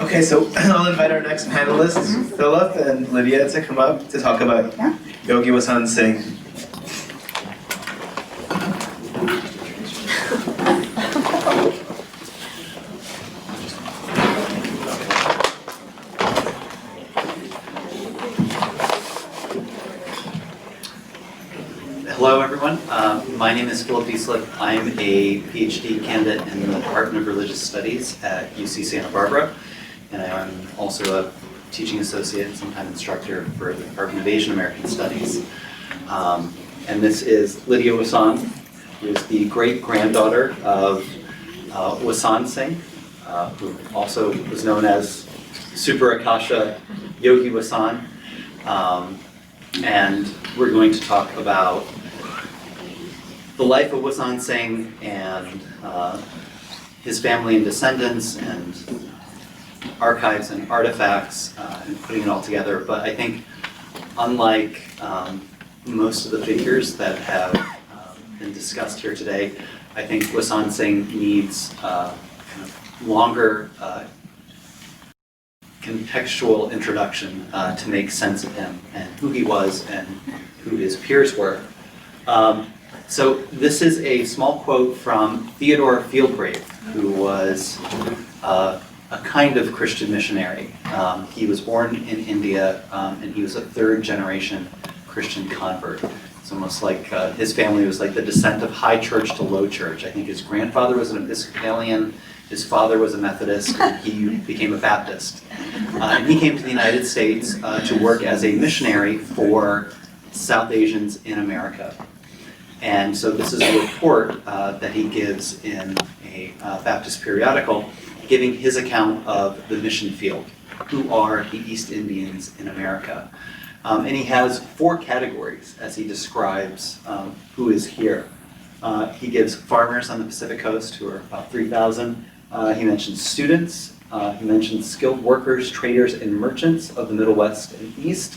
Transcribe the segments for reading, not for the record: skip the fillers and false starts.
Okay, so I'll invite our next panelists, Philip and Lydia, to come up to talk about Yogi Wassan Singh. Hello, everyone. My name is Philip Deslippe. I'm a PhD candidate in the Department of Religious Studies at UC Santa Barbara, and I'm also a teaching associate and sometime instructor for the Department of Asian American Studies. And this is Lydia Wassan, who is the great-granddaughter of Wasan Singh, who also was known as Super Akasha Yogi Wassan. And we're going to talk about the life of Wasan Singh and his family and descendants and archives and artifacts and putting it all together. But I think unlike most of the figures that have been discussed here today, I think Wasan Singh needs kind of longer contextual introduction to make sense of him and who he was and who his peers were. So this is a small quote from Theodore Fieldgrave, who was a kind of Christian missionary. He was born in India, and he was a third-generation Christian convert. It's almost like his family was like the descent of high church to low church. I think his grandfather was an Episcopalian, his father was a Methodist, and he became a Baptist. And he came to the United States to work as a missionary for South Asians in America. And so this is a report that he gives in a Baptist periodical, giving his account of the mission field. Who are the East Indians in America? And he has 4 categories as he describes who is here. He gives farmers on the Pacific Coast, who are about 3,000. He mentions students. He mentions skilled workers, traders, and merchants of the Middle West and East.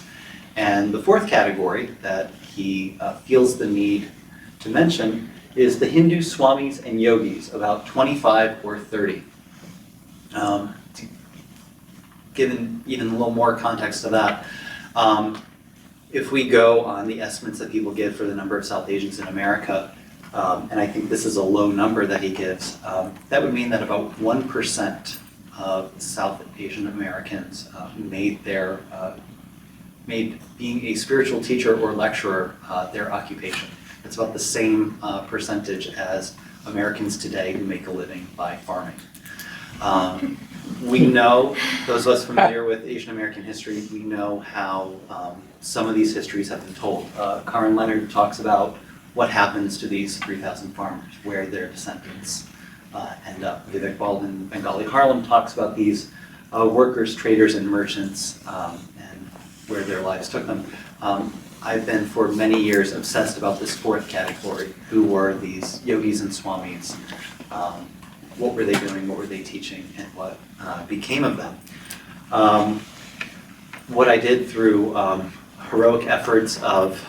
And the 4th category that he feels the need to mention is the Hindu swamis and yogis, about 25 or 30. To give even a little more context to that, if we go on the estimates that people give for the number of South Asians in America, and I think this is a low number that he gives, that would mean that about 1% of South Asian Americans made being a spiritual teacher or lecturer their occupation. It's about the same percentage as Americans today who make a living by farming. We know, those of us familiar with Asian American history, we know how some of these histories have been told. Karen Leonard talks about what happens to these 3,000 farmers, where their descendants end up. Vivek Bald in Bengali Harlem talks about these workers, traders, and merchants and where their lives took them. I've been for many years obsessed about this 4th category. Who were these yogis and swamis? What were they doing? What were they teaching? And what became of them? What I did through heroic efforts of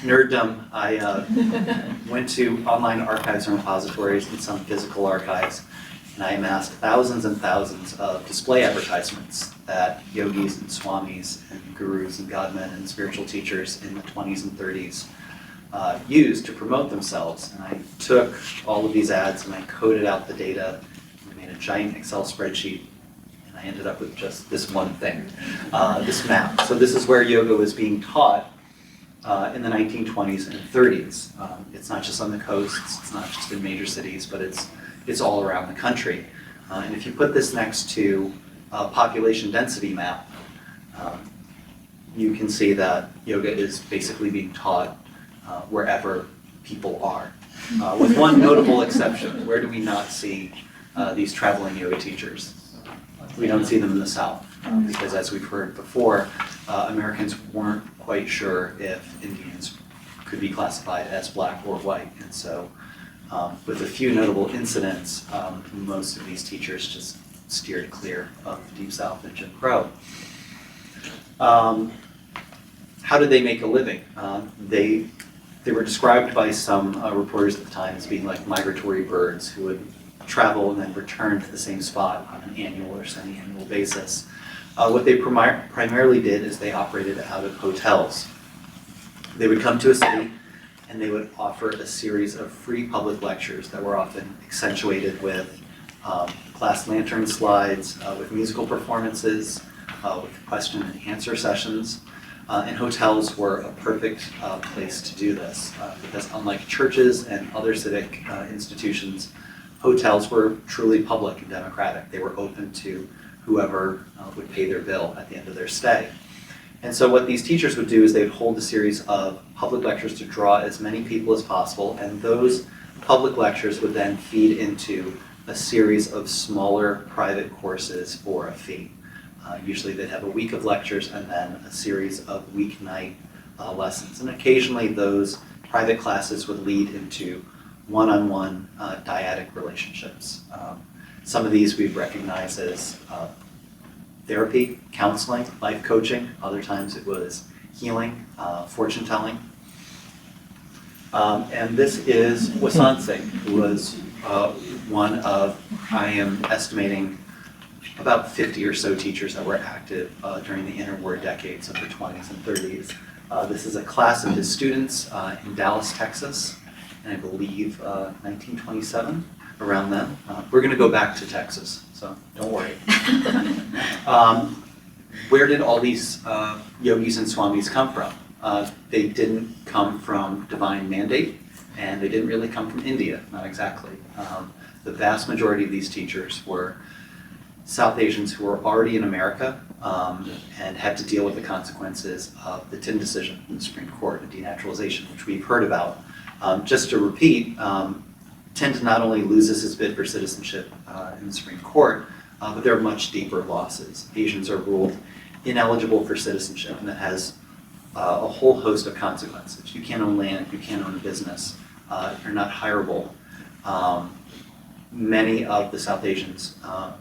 nerddom, I went to online archives and repositories and some physical archives, and I amassed thousands and thousands of display advertisements that yogis and swamis and gurus and godmen and spiritual teachers in the 20s and 30s used to promote themselves. And I took all of these ads and I coded out the data, and made a giant Excel spreadsheet, and I ended up with just this one thing, this map. So this is where yoga was being taught in the 1920s and 30s. It's not just on the coasts, it's not just in major cities, but it's all around the country. And if you put this next to a population density map, you can see that yoga is basically being taught wherever people are. With one notable exception. Where do we not see these traveling yoga teachers? We don't see them in the South, because as we've heard before, Americans weren't quite sure if Indians could be classified as black or white. And so with a few notable incidents, most of these teachers just steered clear of the Deep South and Jim Crow. How did they make a living? They were described by some reporters at the time as being like migratory birds who would travel and then return to the same spot on an annual or semi-annual basis. What they primarily did is they operated out of hotels. They would come to a city and they would offer a series of free public lectures that were often accentuated with class lantern slides, with musical performances, with question and answer sessions. And hotels were a perfect place to do this because unlike churches and other civic institutions, hotels were truly public and democratic. They were open to whoever would pay their bill at the end of their stay. And so what these teachers would do is they would hold a series of public lectures to draw as many people as possible, and those public lectures would then feed into a series of smaller private courses for a fee. Usually they'd have a week of lectures and then a series of weeknight lessons. And occasionally those private classes would lead into one-on-one dyadic relationships. Some of these we recognize as therapy, counseling, life coaching. Other times it was healing, fortune telling. And this is Wasan Singh, who was one of, I am estimating, about 50 or so teachers that were active during the interwar decades of the 20s and 30s. This is a class of his students in Dallas, Texas, and I believe 1927, around then. We're going to go back to Texas, so don't worry. Where did all these yogis and swamis come from? They didn't come from divine mandate, and they didn't really come from India, not exactly. The vast majority of these teachers were South Asians who were already in America and had to deal with the consequences of the Tin decision in the Supreme Court and denaturalization, which we've heard about. Just to repeat, Tin did not only loses his bid for citizenship in the Supreme Court, but there are much deeper losses. Asians are ruled ineligible for citizenship, and that has a whole host of consequences. You can't own land, you can't own a business, you're not hireable. Many of the South Asians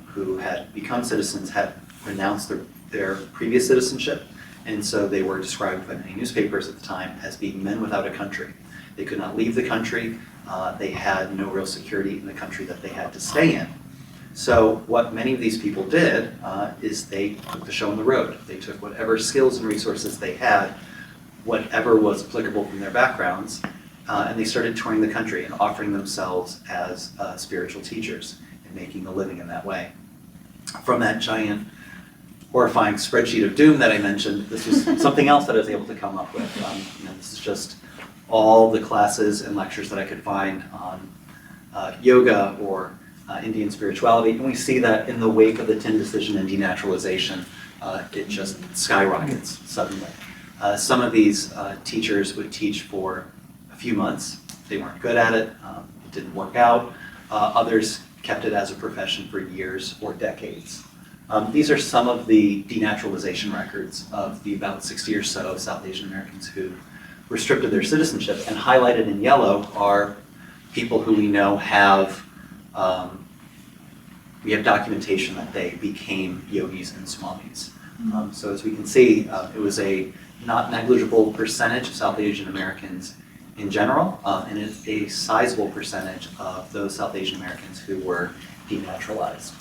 who had become citizens had renounced their previous citizenship, and so they were described by many newspapers at the time as being men without a country. They could not leave the country, they had no real security in the country that they had to stay in. So what many of these people did is they took the show on the road. They took whatever skills and resources they had, whatever was applicable from their backgrounds, and they started touring the country and offering themselves as spiritual teachers and making a living in that way. From that giant, horrifying spreadsheet of doom that I mentioned, this was something else that I was able to come up with. This is just all the classes and lectures that I could find on yoga or Indian spirituality, and we see that in the wake of the Tin decision and denaturalization, it just skyrockets suddenly. Some of these teachers would teach for a few months. They weren't good at it. It didn't work out. Others kept it as a profession for years or decades. These are some of the denaturalization records of the about 60 or so South Asian Americans who were stripped of their citizenship, and highlighted in yellow are people who we know have, we have documentation that they became yogis and swamis. So as we can see, it was a not negligible percentage of South Asian Americans in general, and it's a sizable percentage of those South Asian Americans who were denaturalized.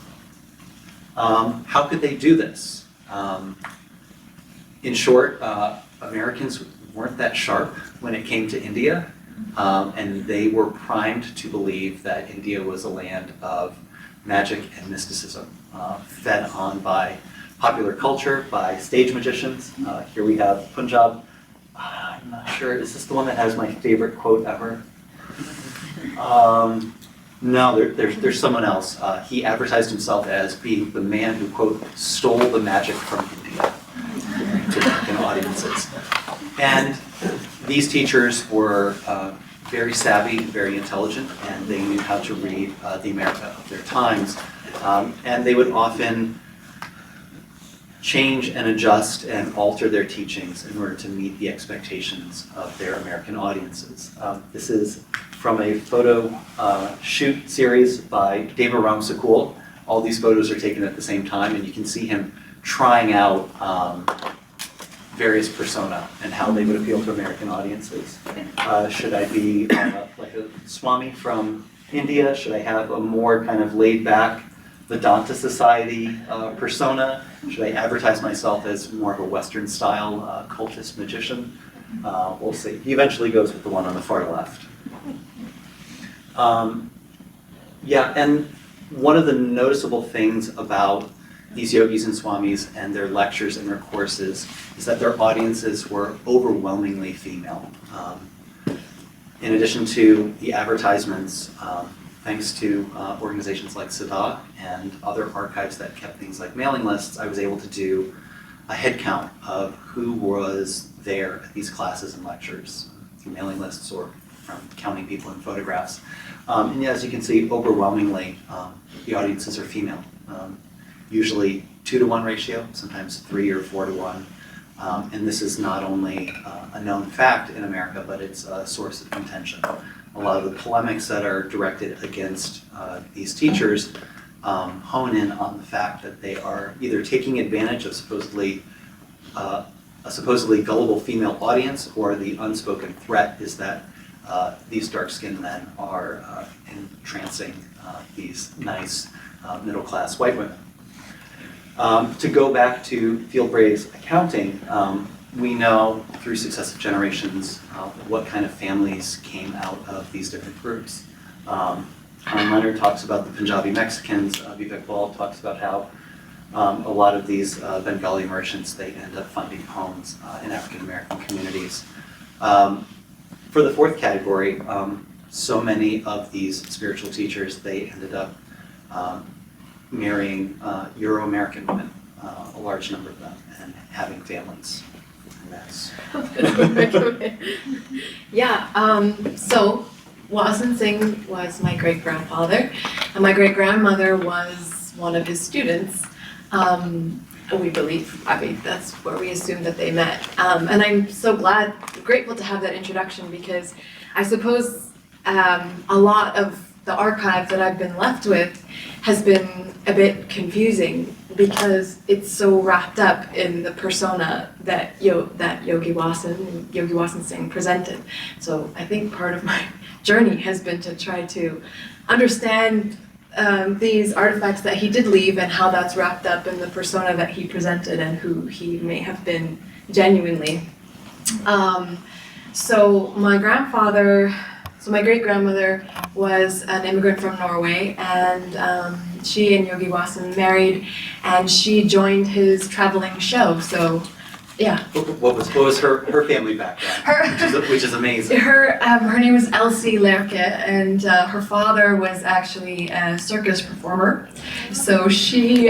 How could they do this? In short, Americans weren't that sharp when it came to India, and they were primed to believe that India was a land of magic and mysticism, fed on by popular culture, by stage magicians. Here we have Punjab. I'm not sure, is this the one that has my favorite quote ever? No, there's someone else. He advertised himself as being the man who, quote, stole the magic from India to American audiences. And these teachers were very savvy, very intelligent, and they knew how to read the America of their times. And they would often change and adjust and alter their teachings in order to meet the expectations of their American audiences. This is from a photo shoot series by Deva Ramsakul. All these photos are taken at the same time, and you can see him trying out various persona and how they would appeal to American audiences. Should I be like a Swami from India? Should I have a more kind of laid back Vedanta society persona? Should I advertise myself as more of a Western style cultist magician? We'll see. He eventually goes with the one on the far left. Yeah, and one of the noticeable things about these yogis and swamis and their lectures and their courses is that their audiences were overwhelmingly female. In addition to the advertisements, thanks to organizations like Sada and other archives that kept things like mailing lists, I was able to do a head count of who was there at these classes and lectures through mailing lists or from counting people in photographs. And as you can see, overwhelmingly, the audiences are female. Usually 2-to-1 ratio, sometimes 3 or 4-to-1. And this is not only a known fact in America, but it's a source of contention. A lot of the polemics that are directed against these teachers hone in on the fact that they are either taking advantage of a supposedly gullible female audience, or the unspoken threat is that these dark-skinned men are entrancing these nice middle-class white women. To go back to Fieldbray's accounting, we know through successive generations what kind of families came out of these different groups. Arne Leonard talks about the Punjabi Mexicans. Vivek Ball talks about how a lot of these Bengali merchants, they end up funding homes in African American communities. For the fourth category, so many of these spiritual teachers, they ended up marrying Euro-American women, a large number of them, and having families. And that's... Yeah, so Wasan Singh was my great-grandfather, and my great-grandmother was one of his students. We believe, I mean, that's where we assume that they met. And I'm so grateful to have that introduction, because I suppose a lot of the archive that I've been left with has been a bit confusing, because it's so wrapped up in the persona that Yogi Wassan Singh presented. So I think part of my journey has been to try to understand these artifacts that he did leave and how that's wrapped up in the persona that he presented and who he may have been genuinely. So my great-grandmother was an immigrant from Norway, and she and Yogi Wassan married, and she joined his traveling show. So, yeah. What was her family background? Which is amazing. Her name was Elsie Lerche, and her father was actually a circus performer. So she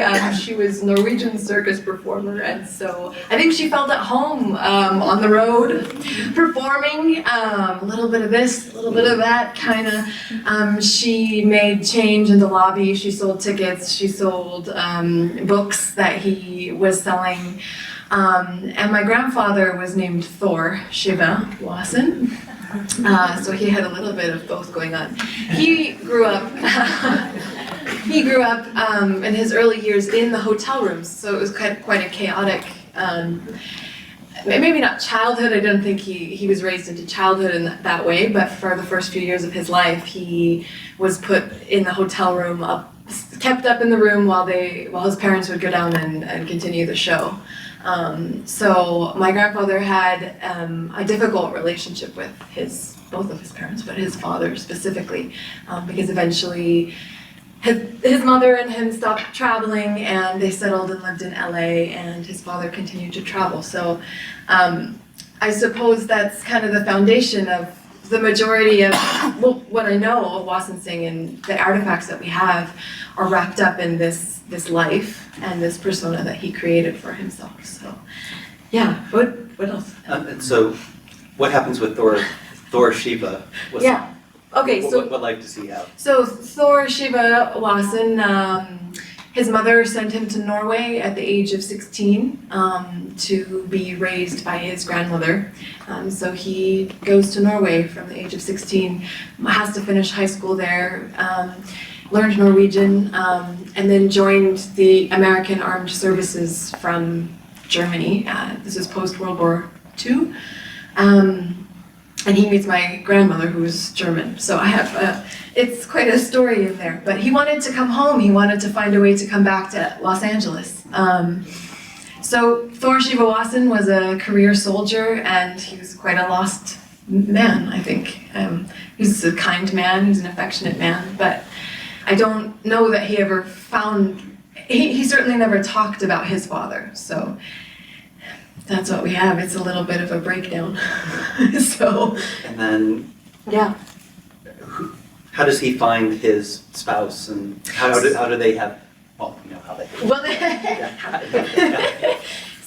was a Norwegian circus performer, and so I think she felt at home on the road, performing a little bit of this, a little bit of that, kind of. She made change in the lobby. She sold tickets. She sold books that he was selling. And my grandfather was named Thor Shiva Wassan, so he had a little bit of both going on. He grew up in his early years in the hotel rooms, so it was quite a chaotic, maybe not childhood. I don't think he was raised into childhood in that way, but for the first few years of his life, he was put in the hotel room, kept up in the room while his parents would go down and continue the show. So my grandfather had a difficult relationship with both of his parents, but his father specifically, because eventually his mother and him stopped traveling, and they settled and lived in LA, and his father continued to travel. So I suppose that's kind of the foundation of the majority of what I know of Wasan Singh, and the artifacts that we have are wrapped up in this life and this persona that he created for himself. So, yeah. What else? And so, what happens with Thor Shiva? Yeah. Okay. So what life does he have? So Thor Shiva Wassan, his mother sent him to Norway at the age of 16 to be raised by his grandmother. So he goes to Norway from the age of 16, has to finish high school there, learned Norwegian, and then joined the American Armed Services from Germany. This is post-World War II. and he meets my grandmother, who's German. So I have, it's quite a story in there. But he wanted to come home. He wanted to find a way to come back to Los Angeles. So Thor Shiva Wassan was a career soldier, and he was quite a lost man, I think. He was a kind man, he was an affectionate man, but I don't know that he ever found, he certainly never talked about his father, so that's what we have. It's a little bit of a breakdown. So. And then, yeah. How does he find his spouse, and how do they have, well, you know how they. Well,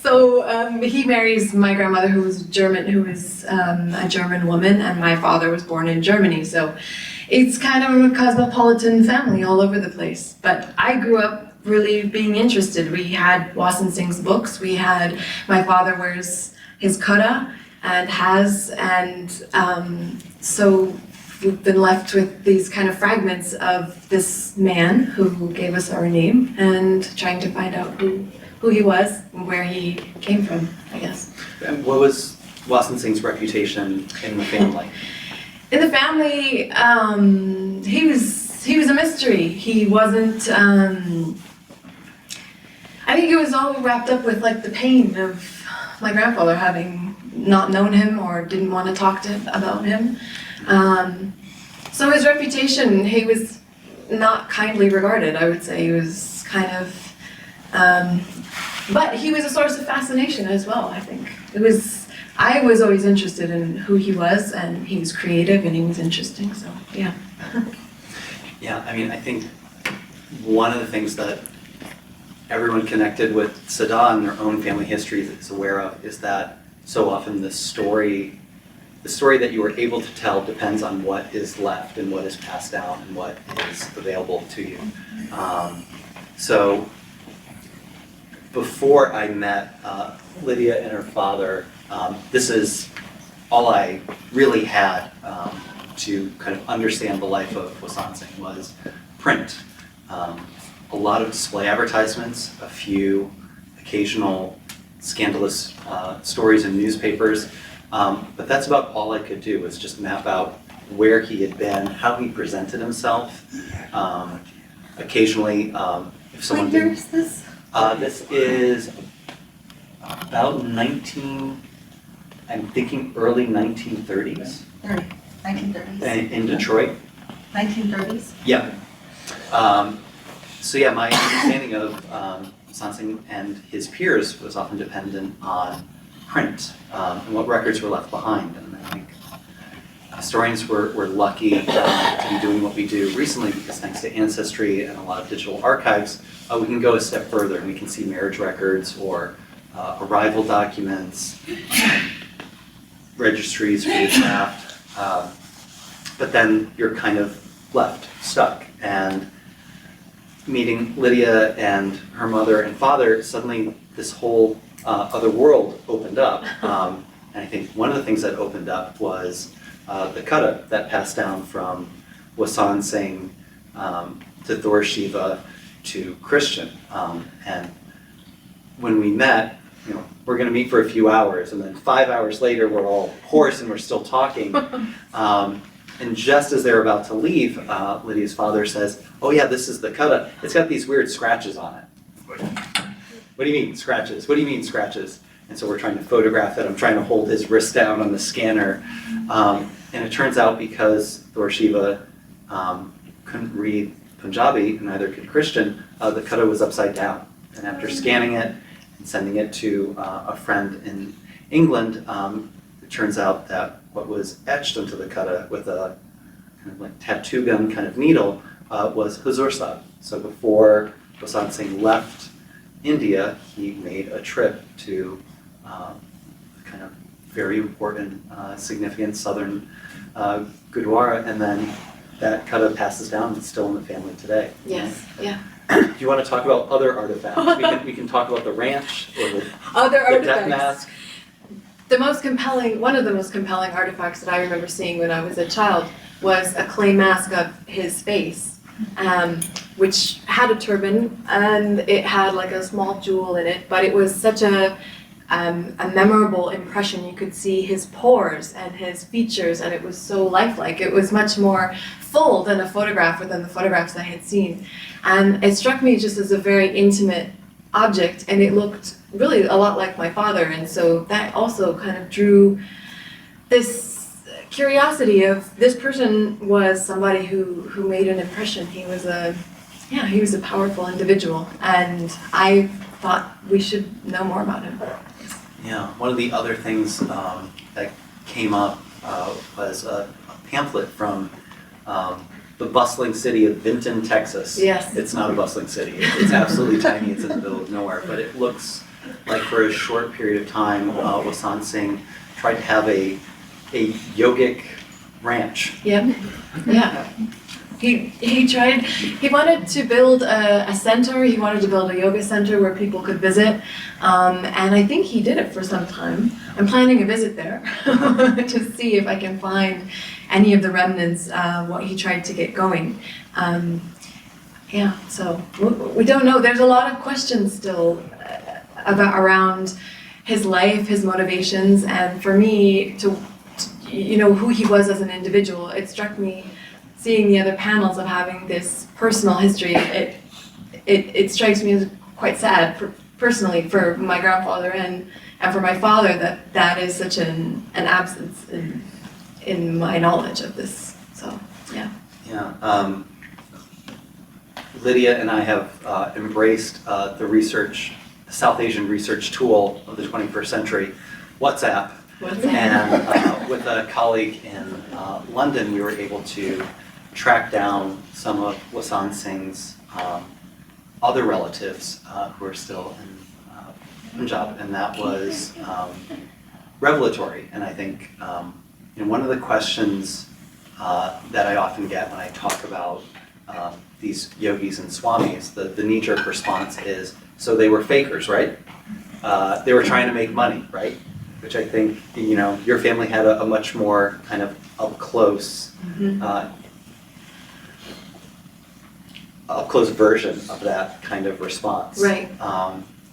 so he marries my grandmother, who was German, who was a German woman, and my father was born in Germany. So it's kind of a cosmopolitan family all over the place. But I grew up really being interested. We had Wasan Singh's books. We had, my father wears his kara and has, and so we've been left with these kind of fragments of this man who gave us our name and trying to find out who he was and where he came from, I guess. And what was Wasan Singh's reputation in the family? In the family, he was a mystery. He wasn't, I think it was all wrapped up with like the pain of my grandfather having not known him or didn't want to talk to about him. So his reputation, he was not kindly regarded, I would say. He was kind of, but he was a source of fascination as well, I think. I was always interested in who he was, and he was creative and he was interesting, so yeah. Yeah, I mean, I think one of the things that everyone connected with Sada and their own family histories is aware of is that so often the story that you were able to tell depends on what is left and what is passed down and what is available to you. So before I met Lydia and her father, this is all I really had to kind of understand the life of Wasan Singh was print. A lot of display advertisements, a few occasional scandalous stories in newspapers, but that's about all I could do was just map out where he had been, how he presented himself. Occasionally, if someone What year is this? This is about I'm thinking early 1930s. 1930s. In Detroit. 1930s? Yeah. So yeah, my understanding of Wasan Singh and his peers was often dependent on print and what records were left behind. And I think historians were lucky to be doing what we do recently because thanks to Ancestry and a lot of digital archives, we can go a step further and we can see marriage records or arrival documents, registries for the draft, but then you're kind of left stuck. And meeting Lydia and her mother and father, suddenly this whole other world opened up. And I think one of the things that opened up was the kata that passed down from Wasan Singh to Thor Shiva to Christian. And when we met, you know, we're going to meet for a few hours, and then 5 hours later, we're all hoarse and we're still talking. And just as they're about to leave, Lydia's father says, "Oh yeah, this is the kata. It's got these weird scratches on it." What do you mean scratches? What do you mean scratches? And so we're trying to photograph it. I'm trying to hold his wrist down on the scanner. And it turns out because Thor Shiva couldn't read Punjabi, and neither could Christian, the kata was upside down. And after scanning it and sending it to a friend in England, it turns out that what was etched into the kata with a kind of like tattoo gun kind of needle was Huzur Sahib. So before Wasan Singh left India, he made a trip to kind of very important, significant southern Gurdwara, and then that kata passes down. It's still in the family today. Yes, yeah. Do you want to talk about other artifacts? We can talk about the ranch or the Other death artifacts. mask. One of the most compelling artifacts that I remember seeing when I was a child was a clay mask of his face, which had a turban and it had like a small jewel in it, but it was such a a memorable impression. You could see his pores and his features, and it was so lifelike. It was much more full than a photograph or than the photographs I had seen. And it struck me just as a very intimate object, and it looked really a lot like my father, and so that also kind of drew this curiosity of this person was somebody who made an impression. He was a powerful individual, and I thought we should know more about him. Yeah, one of the other things that came up was a pamphlet from the bustling city of Vinton, Texas. Yes. It's not a bustling city. It's absolutely tiny. It's in the middle of nowhere. But it looks like for a short period of time, Wasan Singh tried to have a yogic ranch. Yep. Yeah. He wanted to build a center. He wanted to build a yoga center where people could visit, and I think he did it for some time. I'm planning a visit there to see if I can find any of the remnants what he tried to get going. So we don't know. There's a lot of questions still around his life, his motivations, and for me to who he was as an individual. It struck me, seeing the other panels of having this personal history, it strikes me as quite sad personally for my grandfather and for my father that is such an absence in my knowledge of this. So yeah. Yeah. Lydia and I have embraced the South Asian research tool of the 21st century, WhatsApp. And with a colleague in London, we were able to track down some of Wasan Singh's other relatives who are still in Punjab, and that was revelatory. And I think one of the questions that I often get when I talk about these yogis and swamis, the knee-jerk response is, so they were fakers, right? They were trying to make money, right? Which I think, your family had a much more kind of up close version of that kind of response. Right.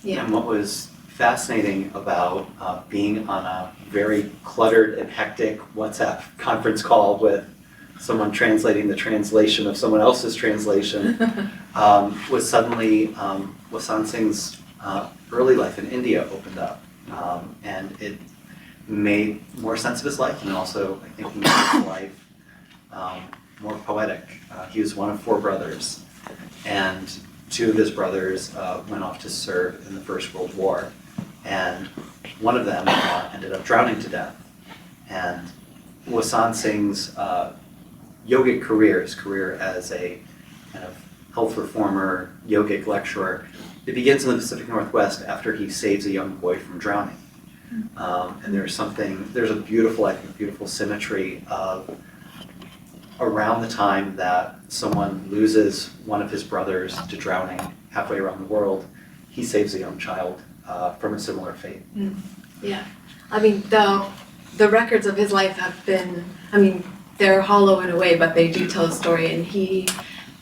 Yeah. And what was fascinating about being on a very cluttered and hectic WhatsApp conference call with someone translating the translation of someone else's translation was suddenly Wasan Singh's early life in India opened up. And it made more sense of his life, and also I think made his life more poetic. He was one of 4 brothers, and 2 of his brothers went off to serve in the First World War, and one of them ended up drowning to death. And Wasan Singh's yogic career, his career as a kind of health reformer, yogic lecturer, it begins in the Pacific Northwest after he saves a young boy from drowning. And there's a beautiful symmetry of around the time that someone loses one of his brothers to drowning halfway around the world, he saves a young child from a similar fate. Yeah. I mean, the records of his life have been, they're hollow in a way, but they do tell a story. And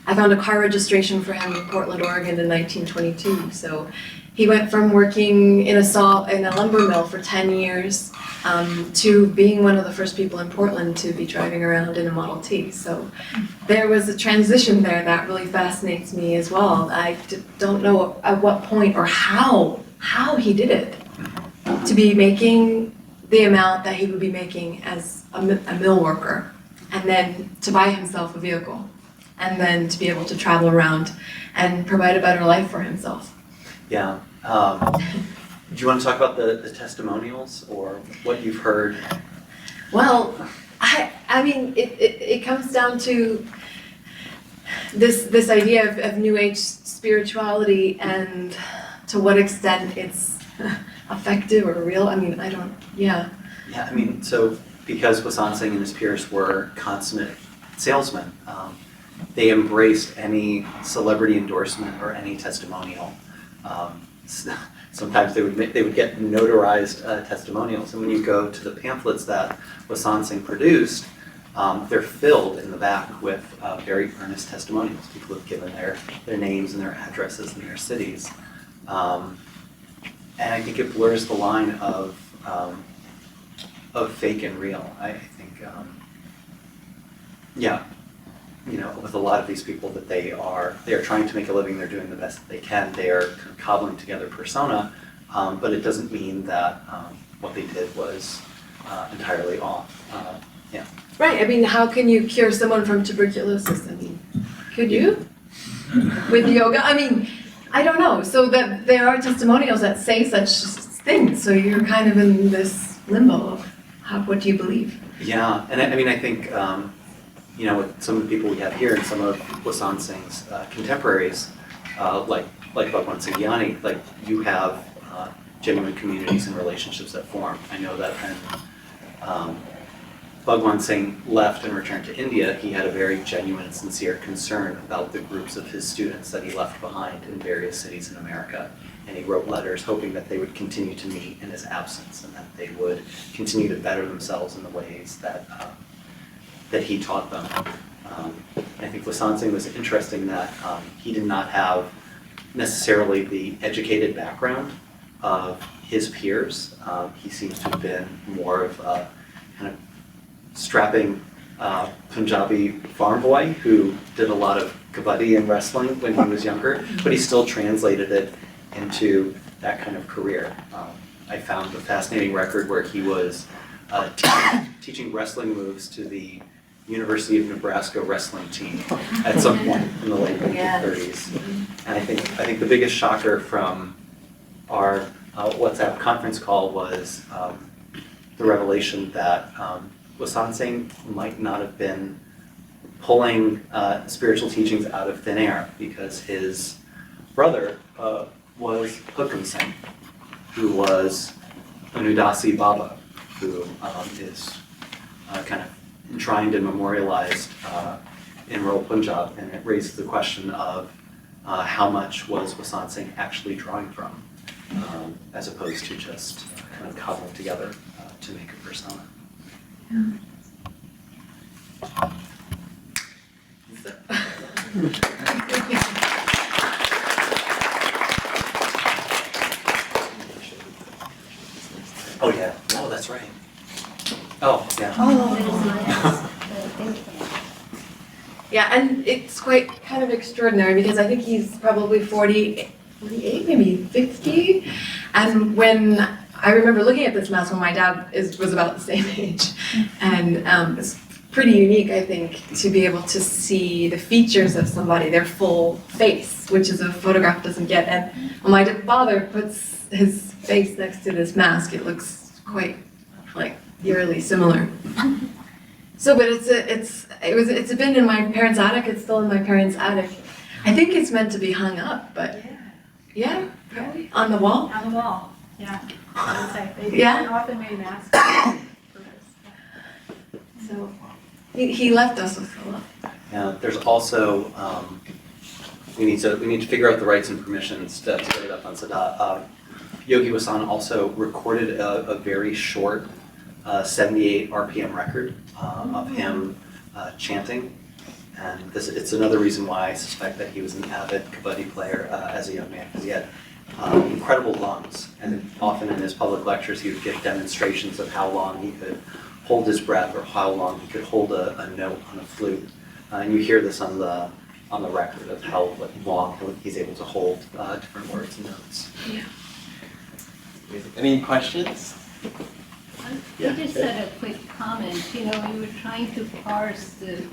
I found a car registration for him in Portland, Oregon in 1922. So he went from working in a lumber mill for 10 years to being one of the first people in Portland to be driving around in a Model T. So there was a transition there that really fascinates me as well. I don't know at what point or how he did it to be making the amount that he would be making as a mill worker, and then to buy himself a vehicle, and then to be able to travel around and provide a better life for himself. Yeah. Do you want to talk about the testimonials or what you've heard? Well, I mean, it comes down to this idea of New Age spirituality and to what extent it's effective or real. Yeah, so because Wasan Singh and his peers were consummate salesmen, they embraced any celebrity endorsement or any testimonial. Sometimes they would get notarized testimonials, and when you go to the pamphlets that Wasan Singh produced, they're filled in the back with very earnest testimonials. People have given their names and their addresses and their cities. And I think it blurs the line of fake and real. I think, with a lot of these people that they are trying to make a living, they're doing the best that they can, they are kind of cobbling together persona, but it doesn't mean that what they did was entirely off. Right, I mean, how can you cure someone from tuberculosis? I mean, could you? With yoga? I mean, I don't know. So that there are testimonials that say such things, so you're kind of in this limbo of what do you believe? Yeah, and I think, with some of the people we have here and some of Wasan Singh's contemporaries, like Wasan Singh, like you have genuine communities and relationships that form. I know that when Bhagwan Singh left and returned to India, he had a very genuine and sincere concern about the groups of his students that he left behind in various cities in America. And he wrote letters hoping that they would continue to meet in his absence and that they would continue to better themselves in the ways that he taught them. I think Wasan Singh was interesting that he did not have necessarily the educated background of his peers. He seems to have been more of a kind of strapping Punjabi farm boy who did a lot of kabaddi and wrestling when he was younger, but he still translated it into that kind of career. I found a fascinating record where he was teaching wrestling moves to the University of Nebraska wrestling team at some point in the late 1930s. And I think the biggest shocker from our WhatsApp conference call was the revelation that Wasan Singh might not have been pulling spiritual teachings out of thin air, because his brother was Hukum Singh, who was an Udasi Baba, who is kind of enshrined and memorialized in rural Punjab, and it raises the question of how much was Wasan Singh actually drawing from, as opposed to just kind of cobbling together to make a persona. Oh yeah. Oh, that's right. Oh yeah. Yeah, and it's quite kind of extraordinary because I think he's probably 48, maybe 50. And when I remember looking at this mask when my dad was about the same age. And it's pretty unique, I think, to be able to see the features of somebody, their full face, which is a photograph doesn't get. And when my father puts his face next to this mask, it looks quite like eerily similar. So, but it's been in my parents' attic. It's still in my parents' attic. I think it's meant to be hung up, but yeah, Really? on the wall. On the wall, yeah. I would say they Yeah. often made masks for this. So he left us with a lot. Yeah, there's also we need to figure out the rights and permissions to get it up on Sadat. Yogi Wassan also recorded a very short 78 RPM record of him chanting, and it's another reason why I suspect that he was an avid kabaddi player as a young man, because he had incredible lungs, and often in his public lectures he would give demonstrations of how long he could hold his breath or how long he could hold a note on a flute, and you hear this on the record of how long he's able to hold different words and notes. Yeah. Any questions? I just had a quick comment. You know, we were trying to parse the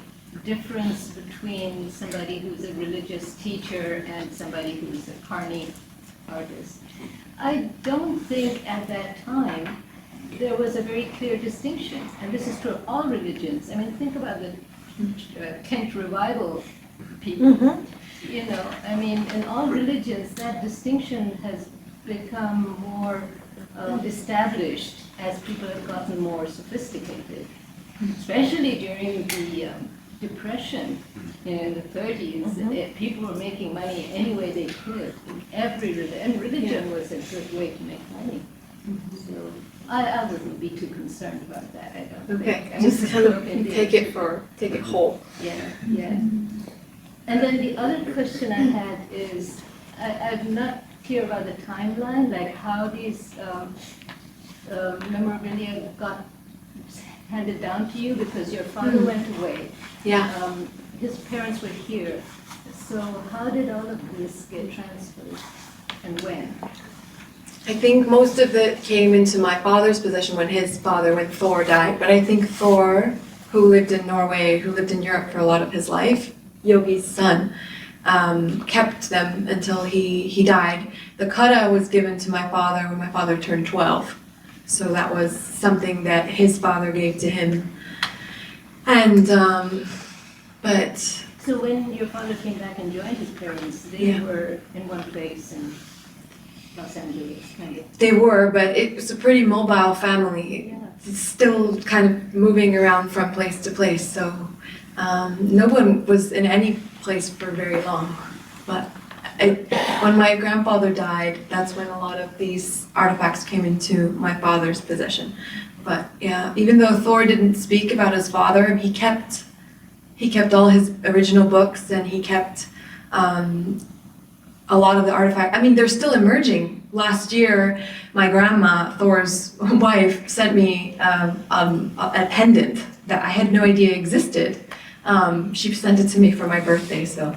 difference between somebody who's a religious teacher and somebody who's a carny artist. I don't think at that time there was a very clear distinction, and this is true of all religions. I mean, think about the Kent revival people. Mm-hmm. You know, I mean, in all religions, that distinction has become more established as people have gotten more sophisticated, especially during the Depression in the 30s. People were making money any way they could. And religion was a good way to make money. So I wouldn't be too concerned about that. I don't think. Just kind of take it whole. Yeah, yeah. And then the other question I had is, I've not hear about the timeline, like how these memorabilia got handed down to you, because your father went away. Yeah. His parents were here. So how did all of this get transferred and when? I think most of it came into my father's possession when Thor died. But I think Thor, who lived in Norway, who lived in Europe for a lot of his life, Yogi's son, kept them until he died. The kata was given to my father when my father turned 12. So that was something that his father gave to him. And, but... So when your father came back and joined his parents, they were in one place in Los Angeles, kind of. They were, but it was a pretty mobile family. Yeah. It's still kind of moving around from place to place, so no one was in any place for very long. But when my grandfather died, that's when a lot of these artifacts came into my father's possession. But yeah, even though Thor didn't speak about his father, he kept all his original books, and he kept a lot of the artifacts. I mean, they're still emerging. Last year, my grandma, Thor's wife, sent me a pendant that I had no idea existed. She sent it to me for my birthday, so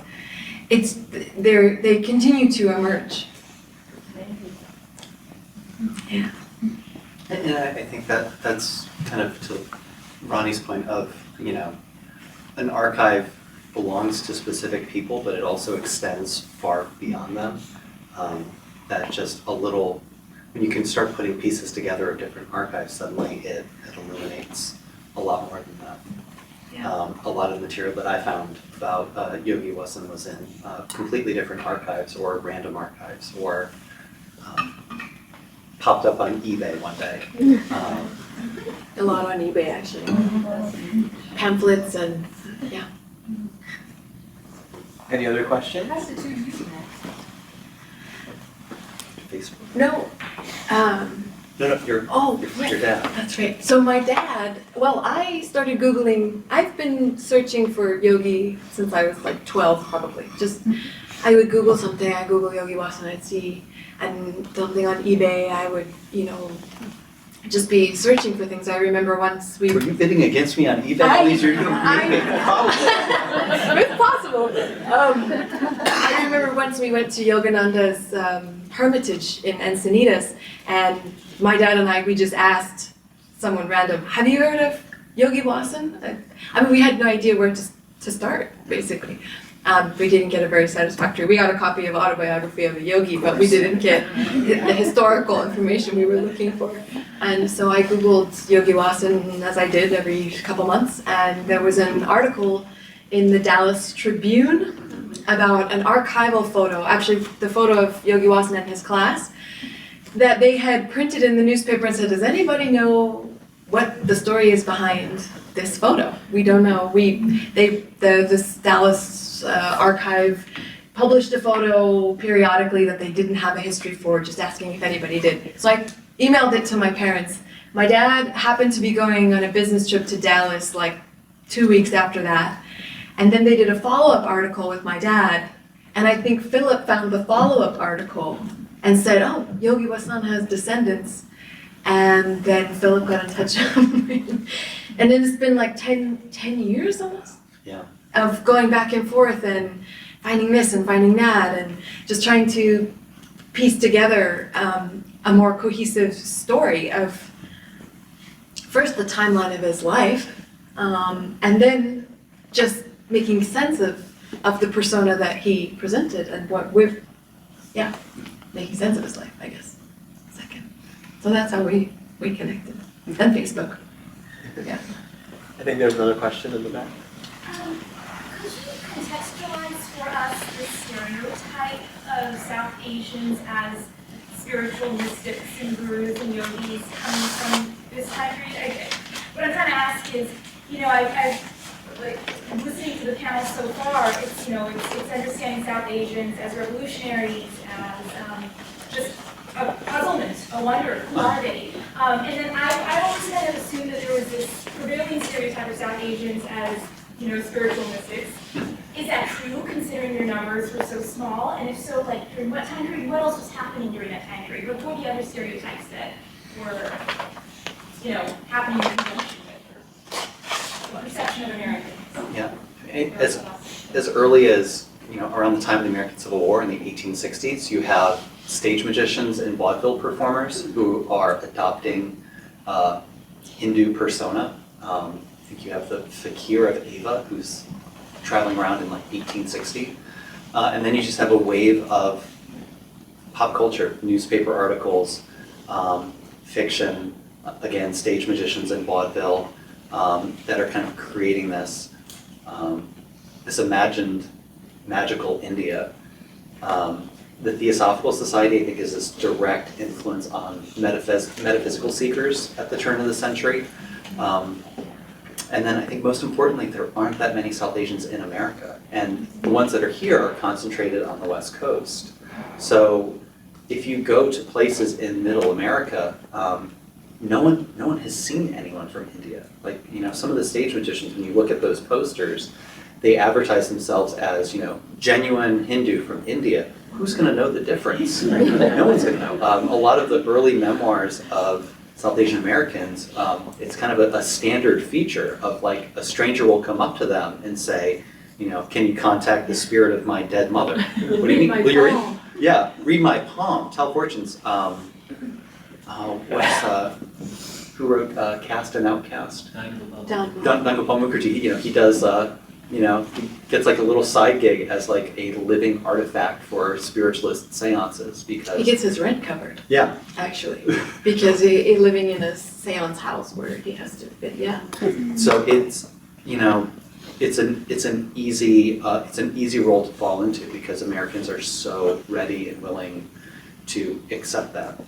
they continue to emerge. Yeah. And I think that's kind of to Ronnie's point of, an archive belongs to specific people, but it also extends far beyond them. That just when you can start putting pieces together of different archives, suddenly it illuminates a lot more than that. Yeah. A lot of the material that I found about Yogi Wassan was in completely different archives or random archives, or popped up on eBay one day. A lot on eBay, actually. Pamphlets and, yeah. Any other questions? How's the two you met? Facebook. No. No, your dad. That's right. So my dad, I started Googling, I've been searching for Yogi since I was like 12 probably. I would Google something, I Google Yogi Wassan, I'd see, and something on eBay, I would, just be searching for things. I remember once Were you bidding against me on eBay? All these years? It's possible. I remember once we went to Yogananda's hermitage in Encinitas, and my dad and we just asked someone random, have you heard of Yogi Wassan? I mean, we had no idea where to start, basically. We didn't get a very satisfactory. We got a copy of Autobiography of a Yogi, but we didn't get the historical information we were looking for. And so I Googled Yogi Wassan, as I did every couple months, and there was an article in the Dallas Tribune about an archival photo, actually the photo of Yogi Wassan and his class, that they had printed in the newspaper and said, does anybody know what the story is behind this photo? We don't know. This Dallas archive published a photo periodically that they didn't have a history for, just asking if anybody did. So I emailed it to my parents. My dad happened to be going on a business trip to Dallas like 2 weeks after that. And then they did a follow-up article with my dad. And I think Philip found the follow-up article and said, oh, Yogi Wassan has descendants. And then Philip got in touch with me. And then it's been like 10 years almost? Yeah. Of going back and forth and finding this and finding that and just trying to piece together a more cohesive story of first the timeline of his life, and then just making sense of the persona that he presented and making sense of his life, I guess. Second. So that's how we connected. And Facebook. Yeah. I think there's another question in the back. Could you contextualize for us the stereotype of South Asians as spiritual mystics and gurus and yogis coming from this time period? What I'm trying to ask is, I've listening to the panel so far, it's understanding South Asians as revolutionaries, as just a puzzlement, a wonder, who are they? And then I always kind of assumed that there was this prevailing stereotype of South Asians as spiritual mystics. Is that true, considering your numbers were so small? And if so, like, during what time period? What else was happening during that time period? What were the other stereotypes that were, happening in conjunction with, or perception of Americans? Yeah, as early as, around the time of the American Civil War in the 1860s, you have stage magicians and vaudeville performers who are adopting Hindu persona. I think you have the Fakir of Ava, who's traveling around in like 1860. And then you just have a wave of pop culture, newspaper articles, fiction, again, stage magicians and vaudeville, that are kind of creating this imagined magical India. The Theosophical Society, I think, is this direct influence on metaphysical seekers at the turn of the century. And then I think most importantly, there aren't that many South Asians in America. And the ones that are here are concentrated on the West Coast. So if you go to places in Middle America, no one has seen anyone from India. Like, some of the stage magicians, when you look at those posters, they advertise themselves as, genuine Hindu from India. Who's going to know the difference? No one's going to know. A lot of the early memoirs of South Asian Americans, it's kind of a standard feature of like a stranger will come up to them and say, can you contact the spirit of my dead mother? What do you mean? Well, you're in, yeah, read my palm, tell fortunes. Who wrote Caste and Outcast? Dangopal Mukherjee. He does. He gets like a little side gig as like a living artifact for spiritualist seances because He gets his rent covered, yeah. actually, because he's living in a seance house where he has to fit, So it's it's an easy role to fall into because Americans are so ready and willing to accept that.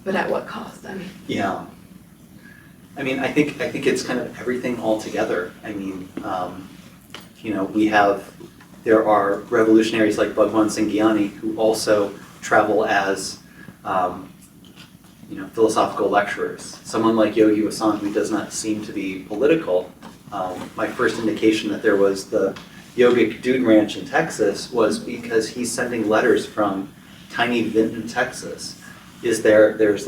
But at what cost? I mean. Yeah. I think it's kind of everything all together. There are revolutionaries like Bhagwan Singh Gyani who also travel as, philosophical lecturers. Someone like Yogi Wassan who does not seem to be political. My first indication that there was the Yogic Dude Ranch in Texas was because he's sending letters from tiny Vinton, Texas. There's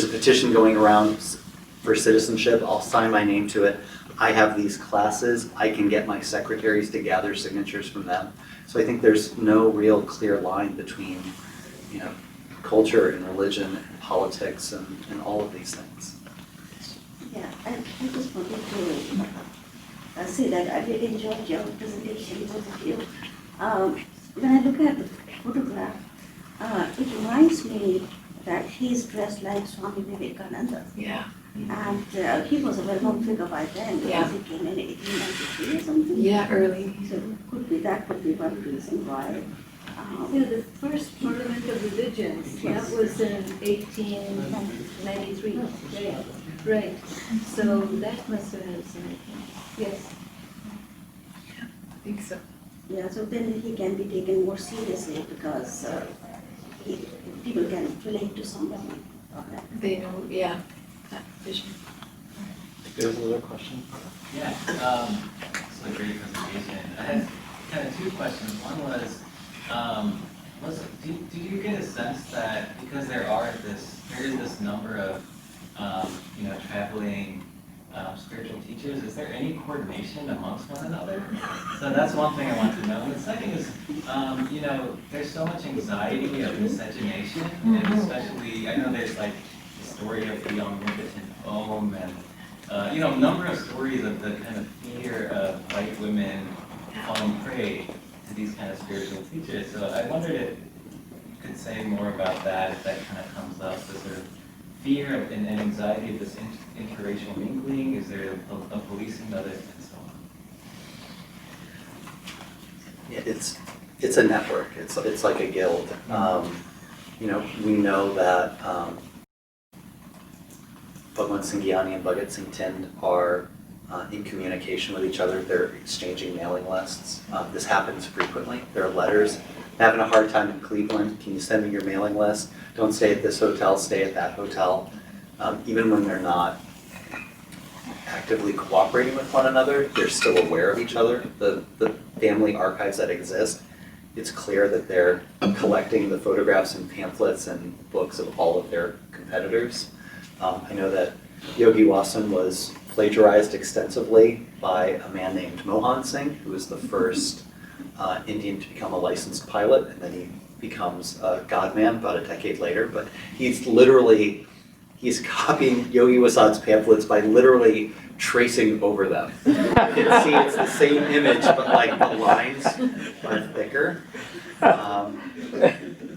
a petition going around for citizenship. I'll sign my name to it. I have these classes. I can get my secretaries to gather signatures from them. So I think there's no real clear line between, culture and religion and politics and all of these things. Yeah, I just wanted to say that I really enjoyed your presentation, both of you. When I look at the photograph, it reminds me that he's dressed like Swami Vivekananda. Yeah. And he was a well-known figure by then, because he came in 1893 or something. Yeah, early. So that could be one reason why. The first Parliament of Religions, that was in 1893. Right. So that must have had some influence. Yes. I think so. Yeah, so then he can be taken more seriously because people can relate to someone. They know, that vision. There's another question. Yeah, it's a great presentation. I had kind of two questions. One was do you get a sense that because there is this number of traveling spiritual teachers, is there any coordination amongst one another? So that's one thing I want to know. And the second is, there's so much anxiety of miscegenation, and especially, I know there's like the story of the young impotent Om, and a number of stories of the kind of fear of white women falling prey to these kind of spiritual teachers. So I wondered if you could say more about that, if that kind of comes up, the sort of fear and anxiety of this interracial mingling. Is there a policing of it, and so on? Yeah, it's a network. It's like a guild. We know that Bhagwan Singh Gyani and Bhagat Singh Tind are in communication with each other. They're exchanging mailing lists. This happens frequently. There are letters. I'm having a hard time in Cleveland. Can you send me your mailing list? Don't stay at this hotel, stay at that hotel. Even when they're not actively cooperating with one another. They're still aware of each other. The family archives that exist, it's clear that they're collecting the photographs and pamphlets and books of all of their competitors. I know that Yogi Wassan was plagiarized extensively by a man named Wasan Singh, who was the first Indian to become a licensed pilot, and then he becomes a godman about a decade later. But he's copying Yogi Wassan's pamphlets by literally tracing over them. You can see it's the same image, but like the lines are thicker.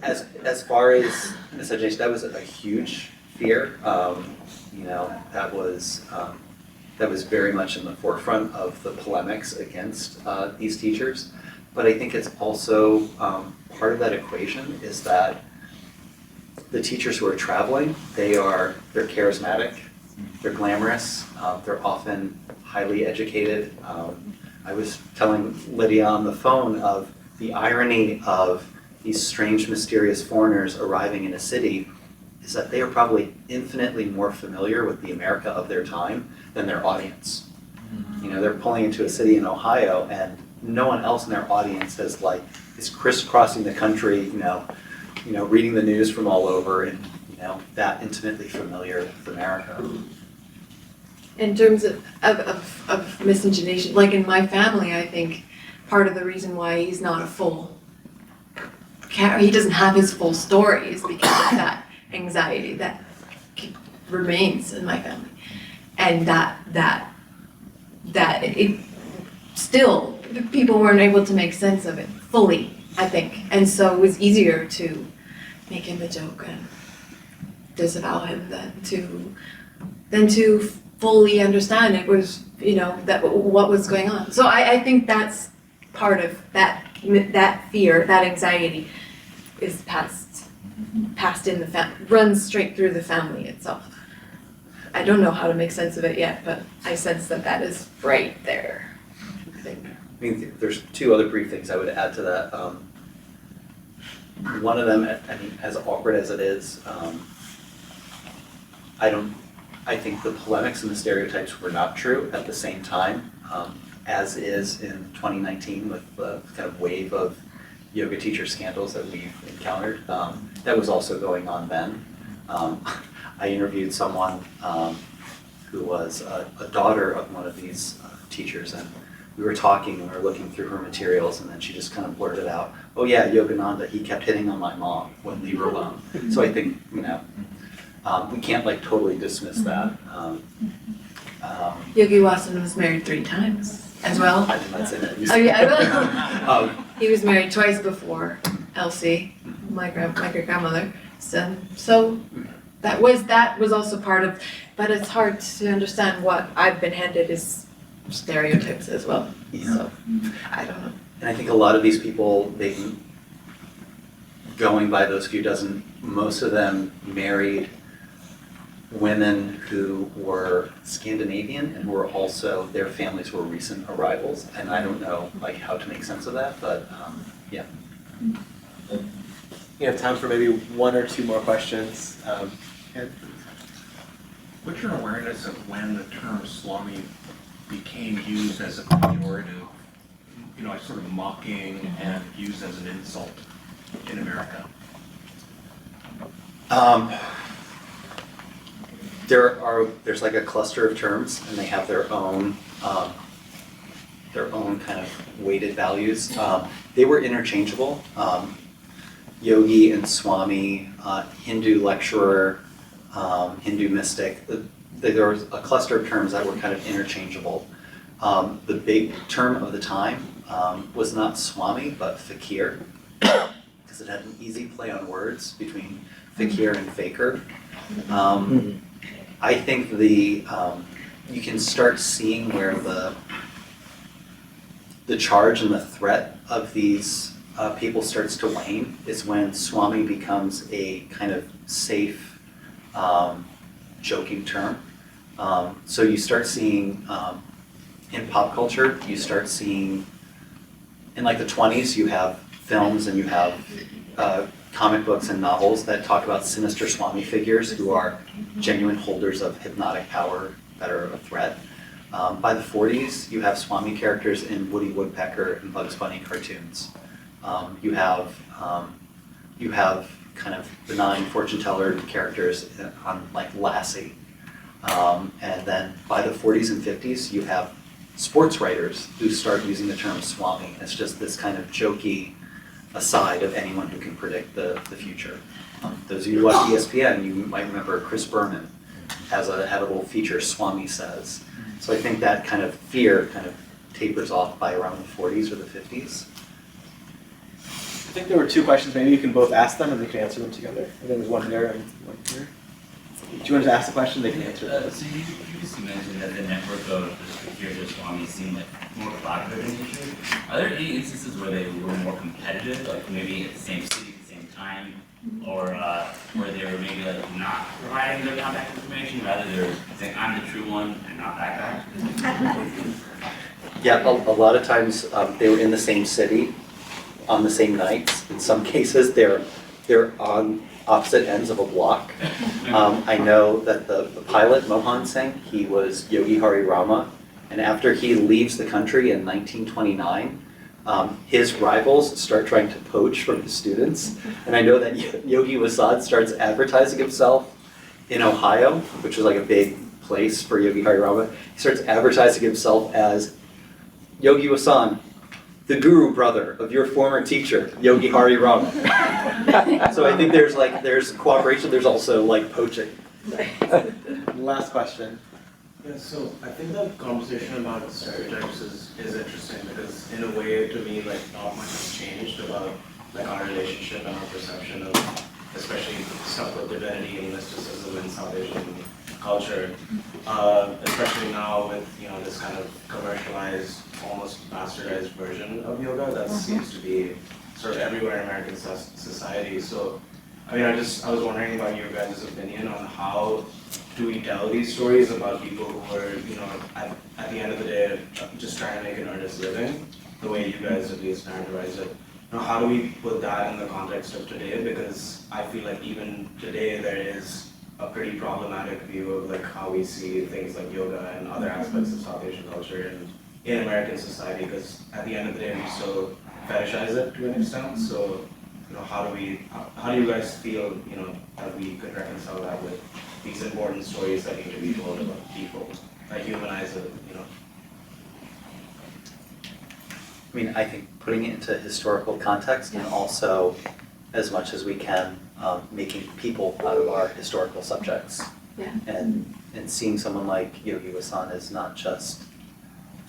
As far as miscegenation, that was a huge fear. That was very much in the forefront of the polemics against these teachers. But I think it's also part of that equation is that the teachers who are traveling, they're charismatic, they're glamorous, they're often highly educated. I was telling Lydia on the phone of the irony of these strange, mysterious foreigners arriving in a city is that they are probably infinitely more familiar with the America of their time than their audience. They're pulling into a city in Ohio and no one else in their audience is crisscrossing the country, reading the news from all over and, that intimately familiar with America. In terms of miscegenation, like in my family, I think part of the reason why he's not he doesn't have his full story is because of that anxiety that remains in my family. And that it still, people weren't able to make sense of it fully, I think. And so it was easier to make him a joke and disavow him than to fully understand it was, that what was going on. So I think that's part of that fear, that anxiety is passed in the family, runs straight through the family itself. I don't know how to make sense of it yet, but I sense that is right there, I think. I mean, there's two other brief things I would add to that. One of them, as awkward as it is, I think the polemics and the stereotypes were not true at the same time, as is in 2019 with the kind of wave of yoga teacher scandals that we've encountered. That was also going on then. I interviewed someone who was a daughter of one of these teachers, and we were talking and we were looking through her materials, and then she just kind of blurted out, "Oh yeah, Yogananda, he kept hitting on my mom when we were alone." So I think, we can't totally dismiss that. Yogi Wassan was married 3 times as well. I think that's in it. Oh yeah, he was married twice before Elsie, my great grandmother. So that was also part of, but it's hard to understand what I've been handed is stereotypes as well. Yeah. So I don't know. And I think a lot of these people, going by those few dozen, most of them married women who were Scandinavian and were also, their families were recent arrivals. And I don't know how to make sense of that, but yeah. You have time for maybe 1 or 2 more questions. What's your awareness of when the term Swami became used as a pejorative, sort of mocking and used as an insult in America? There's a cluster of terms, and they have their own kind of weighted values. They were interchangeable. Yogi and Swami, Hindu lecturer, Hindu mystic. There was a cluster of terms that were kind of interchangeable. The big term of the time was not Swami, but fakir, because it had an easy play on words between fakir and faker. I think you can start seeing where the charge and the threat of these people starts to wane is when Swami becomes a kind of safe, joking term. So you start seeing in pop culture, you start seeing in the 20s, you have films and you have comic books and novels that talk about sinister Swami figures who are genuine holders of hypnotic power that are a threat. By the 40s, you have Swami characters in Woody Woodpecker and Bugs Bunny cartoons. You have kind of benign fortune teller characters on like Lassie. And then by the 40s and 50s, you have sports writers who start using the term Swami. It's just this kind of jokey aside of anyone who can predict the future. Those of you who watch ESPN, you might remember Chris Berman had a little feature, Swami Says. So I think that kind of fear kind of tapers off by around the 40s or the 50s. I think there were two questions. Maybe you can both ask them and we can answer them together. I think there's one here and one here. Do you want to ask the question? They can answer it. So you previously mentioned that the network of the peers of Swami seemed like more collaborative in nature. Are there any instances where they were more competitive, like maybe at the same city at the same time, or where they were maybe like not providing their contact information, rather they're saying I'm the true one and not that guy? Yeah, a lot of times they were in the same city on the same nights. In some cases, they're on opposite ends of a block. I know that the pilot, Mohan Singh, he was Yogi Hari Rama, and after he leaves the country in 1929, his rivals start trying to poach from his students. And I know that Yogi Wassan starts advertising himself in Ohio, which was like a big place for Yogi Hari Rama. He starts advertising himself as Yogi Wassan, the guru brother of your former teacher, Yogi Hari Rama. So I think there's cooperation, there's also like poaching. Last question. Yeah, so I think the conversation about stereotypes is interesting because in a way, to me, like not much has changed about like our relationship and our perception of, especially stuff with divinity and mysticism and South Asian culture, especially now with this kind of commercialized, almost bastardized version of yoga that seems to be sort of everywhere in American society. So, I mean, I was wondering about your guys' opinion on how do we tell these stories about people who are, at the end of the day, just trying to make an earnest living, the way you guys at least characterize it. How do we put that in the context of today? Because I feel like even today there is a pretty problematic view of like how we see things like yoga and other aspects of South Asian culture in American society. Because at the end of the day, we still fetishize it to an extent. So, how do you guys feel, that we could reconcile that with these important stories that need to be told about people that humanize it, I mean, I think putting it into historical context and also, as much as we can, making people out of our historical subjects. Yeah. And seeing someone like Yogi Wassan as not just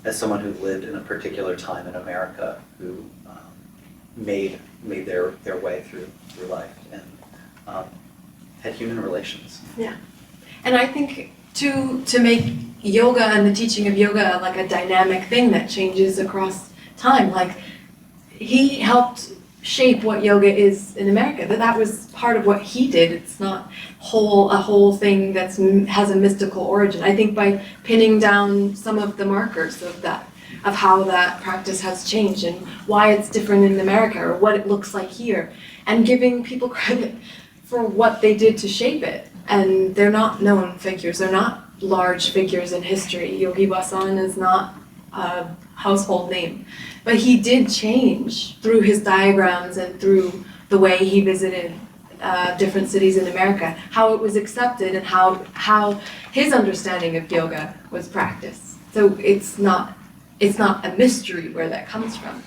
as someone who lived in a particular time in America, who made their way through life and had human relations. Yeah. And I think to make yoga and the teaching of yoga like a dynamic thing that changes across time, like he helped shape what yoga is in America. That was part of what he did. It's not a whole thing that has a mystical origin. I think by pinning down some of the markers of that, of how that practice has changed and why it's different in America or what it looks like here, and giving people credit for what they did to shape it. And they're not known figures. They're not large figures in history. Yogi Wassan is not a household name. But he did change through his diagrams and through the way he visited different cities in America, how it was accepted and how his understanding of yoga was practiced. So it's not a mystery where that comes from.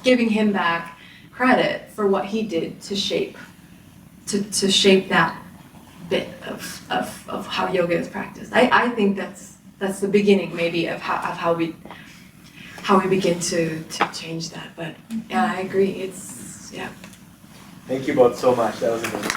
Giving him back credit for what he did to shape that bit of how yoga is practiced. I think that's the beginning maybe of how we begin to change that. But yeah, I agree. It's yeah. Thank you both so much. That was amazing.